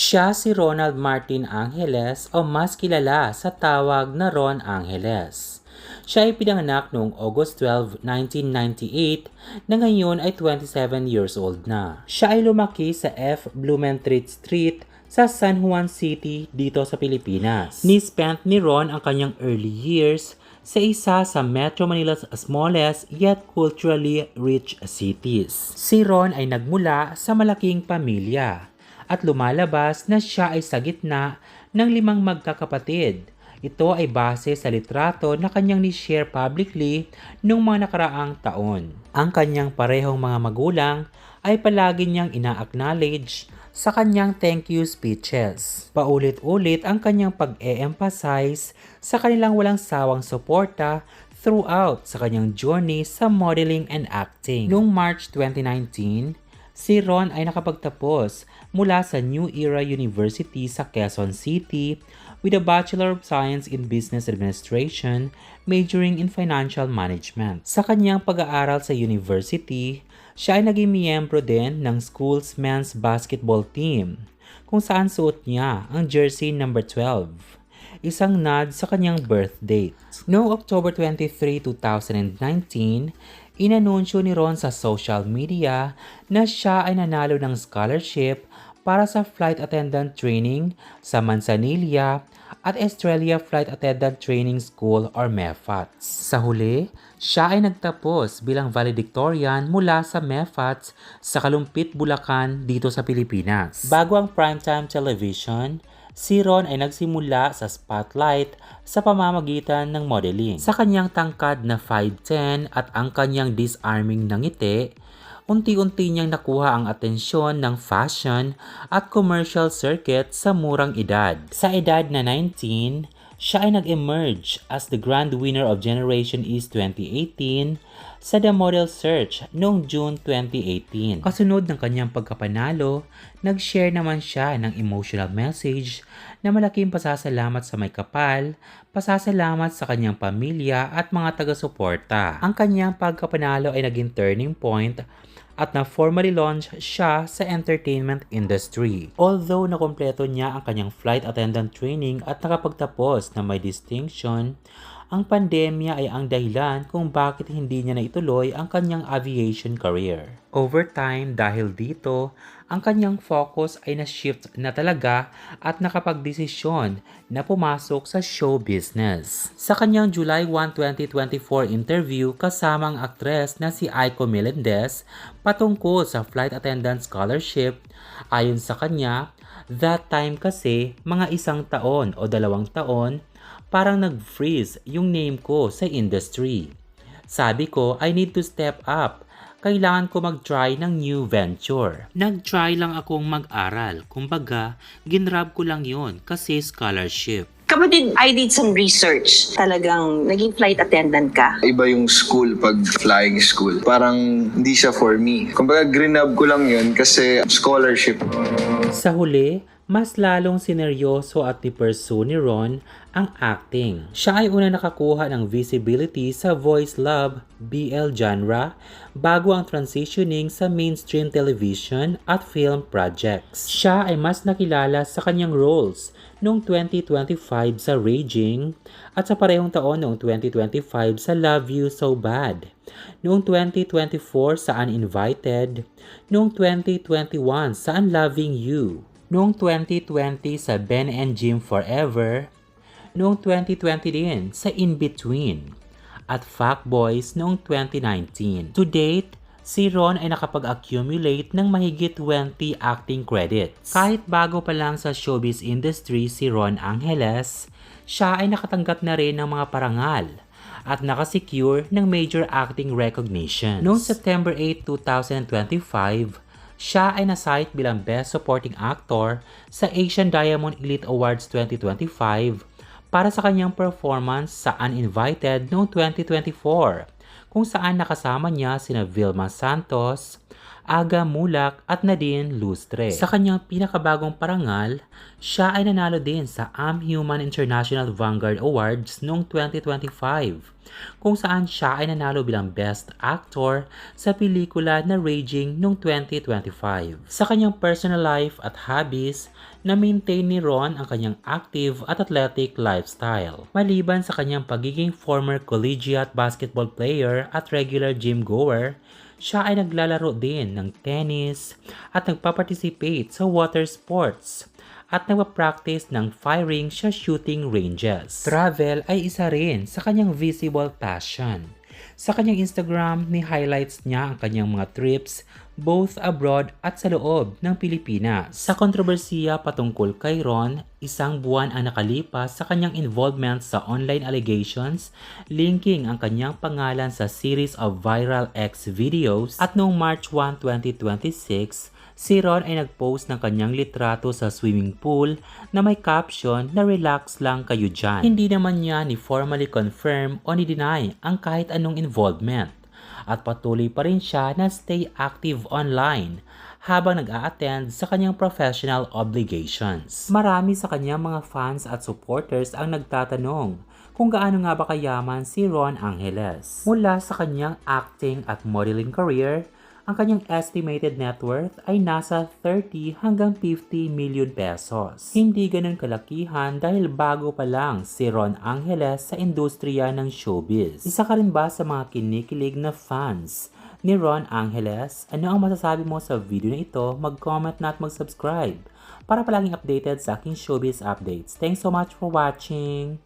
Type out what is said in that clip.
Siya si Ronald Martin Angeles o mas kilala sa tawag na Ron Angeles. Siya ay pinanganak noong August 12, 1998 na ngayon ay 27 years old na. Siya ay lumaki sa F. Blumentritt Street sa San Juan City dito sa Pilipinas. Ni-spent ni Ron ang kanyang early years sa isa sa Metro Manila's smallest yet culturally rich cities. Si Ron ay nagmula sa malaking pamilya at lumalabas na siya ay sa gitna ng 5 magkakapatid. Ito ay base sa litrato na kanyang ni-share publicly noong mga nakaraang taon. Ang kanyang parehong mga magulang ay palagi niyang ina-acknowledge sa kanyang thank you speeches. Paulit-ulit ang kanyang pag-e-emphasize sa kanilang walang sawang suporta throughout sa kanyang journey sa modeling and acting. Noong March 2019, si Ron ay nakapagtapos mula sa New Era University sa Quezon City with a Bachelor of Science in Business Administration, majoring in Financial Management. Sa kanyang pag-aaral sa university, siya ay naging miyembro din ng school's men's basketball team, kung saan suot niya ang jersey number 12, isang nod sa kanyang birth date. Noong October 23, 2019, inanunsyo ni Ron sa social media na siya ay nanalo ng scholarship para sa flight attendant training sa Manzanilla at Estrella Flight Attendant Training School or MEFATS. Sa huli, siya ay nagtapos bilang valedictorian mula sa MEFATS sa Kalumpit, Bulacan dito sa Pilipinas. Bago ang primetime television, si Ron ay nagsimula sa spotlight sa pamamagitan ng modeling. Sa kanyang tangkad na 5'10" at ang kanyang disarming na ngiti, unti-unti niyang nakuha ang atensyon ng fashion at commercial circuit sa murang edad. Sa edad na 19, siya ay nag-emerge as the grand winner of Generation East 2018 sa The Model Search noong June 2018. Kasunod ng kanyang pagkapanalo, nag-share naman siya ng emotional message na malaking pasasalamat sa may kapal, pasasalamat sa kanyang pamilya at mga taga-suporta. Ang kanyang pagkapanalo ay naging turning point at na-formally launch siya sa entertainment industry. Although nakumpleto niya ang kanyang flight attendant training at nakapagtapos na may distinction, ang pandemya ay ang dahilan kung bakit hindi niya naituloy ang kanyang aviation career. Over time, dahil dito, ang kanyang focus ay na-shift na talaga at nakapagdesisyon na pumasok sa show business. Sa kanyang July 1, 2024 interview kasama ang aktres na si Aiko Melendez patungkol sa flight attendant scholarship, ayon sa kanya, that time kasi mga 1 taon o 2 taon, parang nag-freeze yung name ko sa industry. Sabi ko, I need to step up. Kailangan ko mag-try ng new venture. Nag-try lang akong mag-aral. Kumbaga, ginrab ko lang yon kasi scholarship. Kapatid, I did some research. Talagang naging flight attendant ka. Iba yung school pag flying school. Parang hindi siya for me. Kumbaga, grinab ko lang yun kasi scholarship. Sa huli, mas lalong sineryoso at ni-pursue ni Ron ang acting. Siya ay una nakakuha ng visibility sa Voice Love BL genre bago ang transitioning sa mainstream television at film projects. Siya ay mas nakilala sa kanyang roles noong 2025 sa Raging at sa parehong taon noong 2025 sa Love You So Bad, noong 2024 sa Uninvited, noong 2021 sa Unloving You, noong 2020 sa Ben and Jim Forever, noong 2020 din sa In Between, at Fuckboys noong 2019. To date, si Ron ay nakapag-accumulate ng mahigit 20 acting credits. Kahit bago pa lang sa showbiz industry si Ron Angeles, siya ay nakatanggap na rin ng mga parangal at nakasecure ng major acting recognition. Noong September 8, 2025, siya ay nasight bilang Best Supporting Actor sa Asian Diamond Elite Awards 2025 para sa kanyang performance sa Uninvited noong 2024, kung saan nakasama niya sina Vilma Santos, Aga Mulak at Nadine Lustre. Sa kanyang pinakabagong parangal, siya ay nanalo din sa Human International Vanguard Awards noong 2025, kung saan siya ay nanalo bilang Best Actor sa pelikula na Raging noong 2025. Sa kanyang personal life at hobbies, na-maintain ni Ron ang kanyang active at athletic lifestyle. Maliban sa kanyang pagiging former collegiate basketball player at regular gym goer, siya ay naglalaro din ng tennis at nagpa-participate sa water sports at nagpa-practice ng firing sa shooting ranges. Travel ay isa rin sa kanyang visible passion. Sa kanyang Instagram, ni-highlights niya ang kanyang mga trips both abroad at sa loob ng Pilipinas. Sa kontrobersiya patungkol kay Ron, isang buwan ang nakalipas sa kanyang involvement sa online allegations linking ang kanyang pangalan sa series of viral X videos, at noong March 1, 2026, si Ron ay nagpost ng kanyang litrato sa swimming pool na may caption na "Relax lang kayo dyan." Hindi naman niya ni formally confirm o ni-deny ang kahit anong involvement, at patuloy pa rin siya na stay active online habang nag-a-attend sa kanyang professional obligations. Marami sa kanyang mga fans at supporters ang nagtatanong kung gaano nga ba kayaman si Ron Angeles. Mula sa kanyang acting at modeling career, ang kanyang estimated net worth ay nasa 30 hanggang 50 million pesos. Hindi ganun kalakihan dahil bago pa lang si Ron Angeles sa industriya ng showbiz. Isa ka rin ba sa mga kinikilig na fans ni Ron Angeles? Ano ang masasabi mo sa video na ito? Mag-comment na at mag-subscribe para palaging updated sa aking showbiz updates. Thanks so much for watching!